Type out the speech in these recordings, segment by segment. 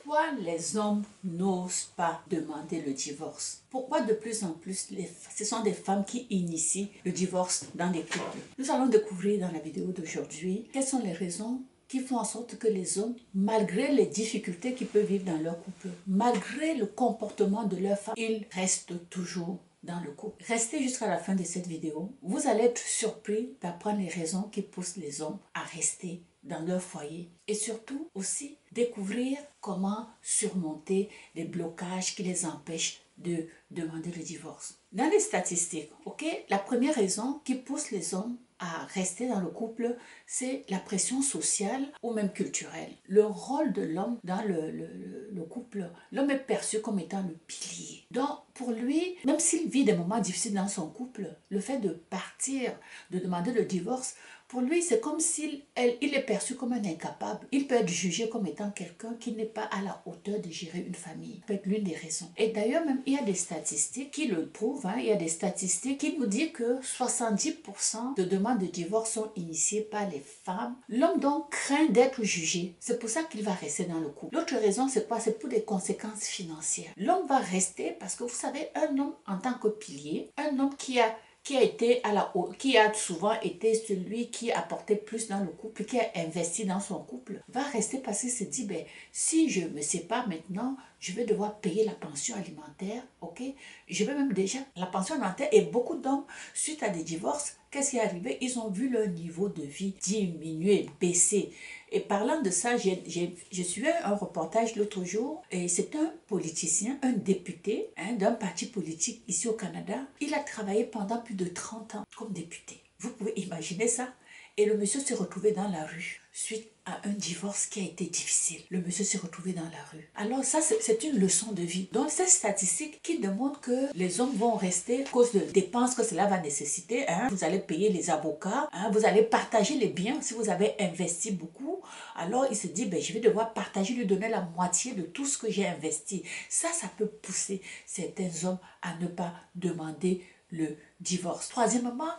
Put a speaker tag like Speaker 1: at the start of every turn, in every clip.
Speaker 1: Pourquoi les hommes n'osent pas demander le divorce? Pourquoi de plus en plus, ce sont des femmes qui initient le divorce dans les couples? Nous allons découvrir dans la vidéo d'aujourd'hui quelles sont les raisons qui font en sorte que les hommes, malgré les difficultés qu'ils peuvent vivre dans leur couple, malgré le comportement de leur femme, ils restent toujours dans le couple. Restez jusqu'à la fin de cette vidéo. Vous allez être surpris d'apprendre les raisons qui poussent les hommes à rester dans leur foyer et surtout aussi découvrir comment surmonter les blocages qui les empêchent de demander le divorce. Dans les statistiques, la première raison qui pousse les hommes à rester dans le couple, c'est la pression sociale ou même culturelle. Le rôle de l'homme dans le couple, l'homme est perçu comme étant le pilier. Donc, pour lui, même s'il vit des moments difficiles dans son couple, le fait de partir, de demander le divorce, pour lui, c'est comme s'il est perçu comme un incapable. Il peut être jugé comme étant quelqu'un qui n'est pas à la hauteur de gérer une famille. Ça peut être l'une des raisons. Et d'ailleurs, même, il y a des statistiques qui le prouvent. Il y a des statistiques qui nous disent que 70% de demandes de divorce sont initiées par les femmes. L'homme donc craint d'être jugé. C'est pour ça qu'il va rester dans le couple. L'autre raison, c'est quoi? C'est pour des conséquences financières. L'homme va rester parce que vous savez, un homme en tant que pilier, un homme qui a souvent été celui qui apportait plus dans le couple, qui a investi dans son couple, va rester parce qu'il se dit, si je me sépare maintenant, je vais devoir payer la pension alimentaire, je vais même déjà, la pension alimentaire, et beaucoup d'hommes, suite à des divorces, qu'est-ce qui est arrivé? Ils ont vu leur niveau de vie diminuer, baisser. Et parlant de ça, je suivais un reportage l'autre jour, et c'est un politicien, un député d'un parti politique ici au Canada. Il a travaillé pendant plus de 30 ans comme député. Vous pouvez imaginer ça? Et le monsieur s'est retrouvé dans la rue suite à un divorce qui a été difficile. Le monsieur s'est retrouvé dans la rue. Alors ça, c'est une leçon de vie. Donc, ces statistiques qui démontrent que les hommes vont rester à cause de dépenses que cela va nécessiter. Vous allez payer les avocats, vous allez partager les biens si vous avez investi beaucoup. Alors, il se dit, je vais devoir partager, lui donner la moitié de tout ce que j'ai investi. Ça peut pousser certains hommes à ne pas demander le divorce. Troisièmement,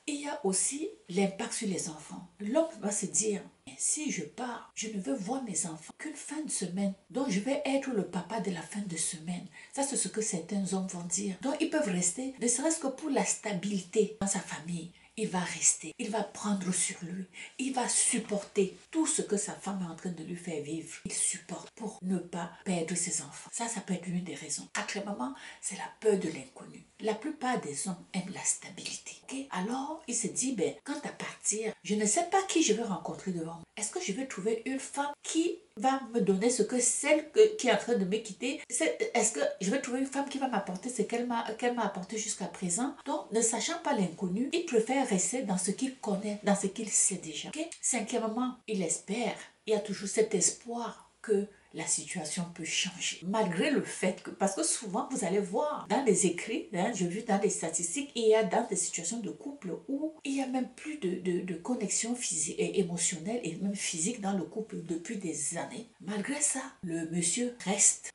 Speaker 1: il y a aussi l'impact sur les enfants. L'homme va se dire, si je pars, je ne veux voir mes enfants qu'une fin de semaine. Donc, je vais être le papa de la fin de semaine. Ça, c'est ce que certains hommes vont dire. Donc, ils peuvent rester, ne serait-ce que pour la stabilité dans sa famille. Il va rester, il va prendre sur lui, il va supporter tout ce que sa femme est en train de lui faire vivre. Il supporte pour ne pas perdre ses enfants. Ça peut être l'une des raisons. Quatrièmement, c'est la peur de l'inconnu. La plupart des hommes aiment la stabilité. Alors, il se dit, quant à partir, je ne sais pas qui je vais rencontrer devant moi. Est-ce que je vais trouver une femme qui va me donner ce que celle qui est en train de me quitter? Est-ce que je vais trouver une femme qui va m'apporter ce qu'elle m'a apporté jusqu'à présent? Donc, ne sachant pas l'inconnu, il préfère rester dans ce qu'il connaît, dans ce qu'il sait déjà. Cinquièmement, il espère, il y a toujours cet espoir que la situation peut changer. Malgré le fait que, parce que souvent vous allez voir dans les écrits, j'ai vu dans les statistiques, il y a dans des situations de couple où il y a même plus de connexion physique et émotionnelle et même physique dans le couple depuis des années. Malgré ça, le monsieur reste.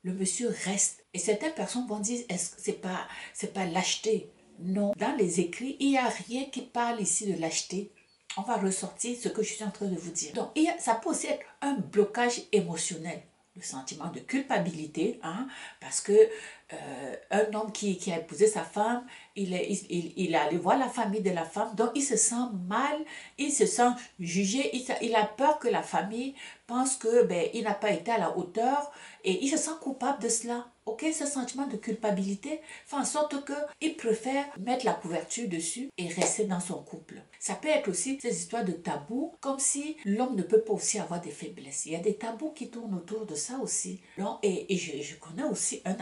Speaker 1: Et certaines personnes vont dire, est-ce que c'est pas lâcheté? Non. Dans les écrits, il n'y a rien qui parle ici de lâcheté. On va ressortir ce que je suis en train de vous dire. Donc, ça peut aussi être un blocage émotionnel. Le sentiment de culpabilité, parce que un homme qui a épousé sa femme, il est allé voir la famille de la femme, donc il se sent mal, il se sent jugé, il a peur que la famille pense que il n'a pas été à la hauteur et il se sent coupable de cela. Ce sentiment de culpabilité fait en sorte qu'il préfère mettre la couverture dessus et rester dans son couple. Ça peut être aussi ces histoires de tabous, comme si l'homme ne peut pas aussi avoir des faiblesses. Il y a des tabous qui tournent autour de ça aussi. Et je connais aussi un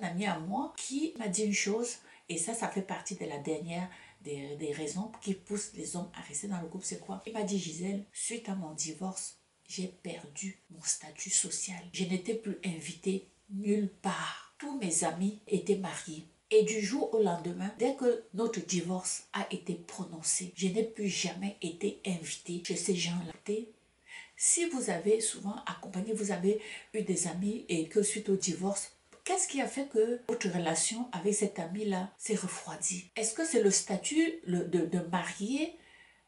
Speaker 1: ami à moi qui m'a dit une chose, et ça fait partie de la dernière des raisons qui poussent les hommes à rester dans le couple. C'est quoi? Il m'a dit, Gisèle, suite à mon divorce, j'ai perdu mon statut social. Je n'étais plus invitée nulle part. Tous mes amis étaient mariés. Et du jour au lendemain, dès que notre divorce a été prononcé, je n'ai plus jamais été invitée chez ces gens-là. Si vous avez souvent accompagné, vous avez eu des amis et que suite au divorce, qu'est-ce qui a fait que votre relation avec cet ami-là s'est refroidie? Est-ce que c'est le statut de marié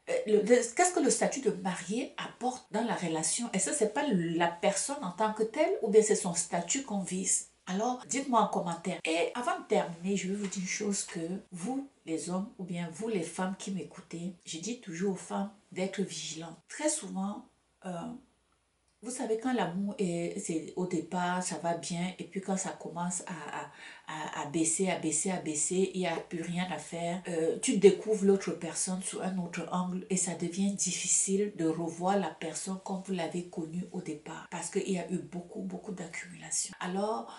Speaker 1: Qu'est-ce que le statut de marié apporte dans la relation? Et ça, c'est pas la personne en tant que telle ou bien c'est son statut qu'on vise? Alors, dites-moi en commentaire. Et avant de terminer, je vais vous dire une chose que vous, les hommes, ou bien vous, les femmes qui m'écoutez, je dis toujours aux femmes d'être vigilantes. Très souvent, vous savez, quand l'amour c'est au départ, ça va bien, et puis quand ça commence à baisser, à baisser, à baisser, il n'y a plus rien à faire, tu découvres l'autre personne sous un autre angle et ça devient difficile de revoir la personne comme vous l'avez connue au départ parce qu'il y a eu beaucoup, beaucoup d'accumulation. Alors,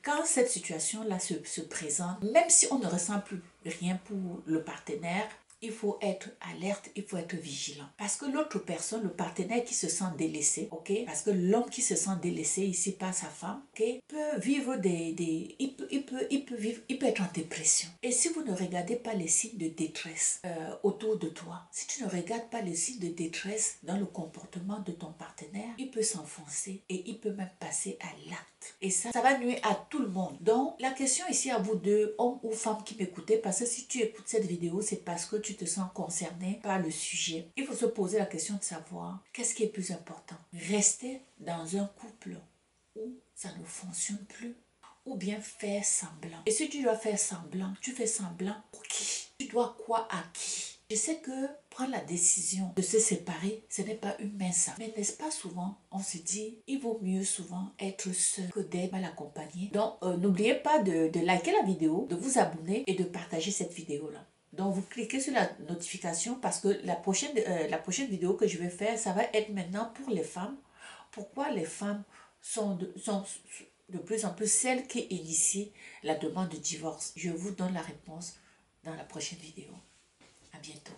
Speaker 1: quand cette situation-là se présente, même si on ne ressent plus rien pour le partenaire, il faut être alerte, il faut être vigilant. Parce que l'autre personne, le partenaire qui se sent délaissé, ok? Parce que l'homme qui se sent délaissé ici par sa femme, ok? Peut vivre il peut être en dépression. Et si vous ne regardez pas les signes de détresse autour de toi, si tu ne regardes pas les signes de détresse dans le comportement de ton partenaire, il peut s'enfoncer et il peut même passer à l'acte. Et ça va nuire à tout le monde. Donc, la question ici à vous deux, hommes ou femmes qui m'écoutez, parce que si tu écoutes cette vidéo, c'est parce que tu te sens concerné par le sujet. Il faut se poser la question de savoir qu'est-ce qui est plus important. Rester dans un couple où ça ne fonctionne plus ou bien faire semblant. Et si tu dois faire semblant, tu fais semblant pour qui? Tu dois quoi à qui? Je sais que prendre la décision de se séparer, ce n'est pas une mince affaire. Mais n'est-ce pas souvent, on se dit, il vaut mieux souvent être seul que d'être mal accompagné. Donc, n'oubliez pas de liker la vidéo, de vous abonner et de partager cette vidéo-là. Donc, vous cliquez sur la notification parce que la prochaine vidéo que je vais faire, ça va être maintenant pour les femmes. Pourquoi les femmes sont de plus en plus celles qui initient la demande de divorce? Je vous donne la réponse dans la prochaine vidéo. À bientôt.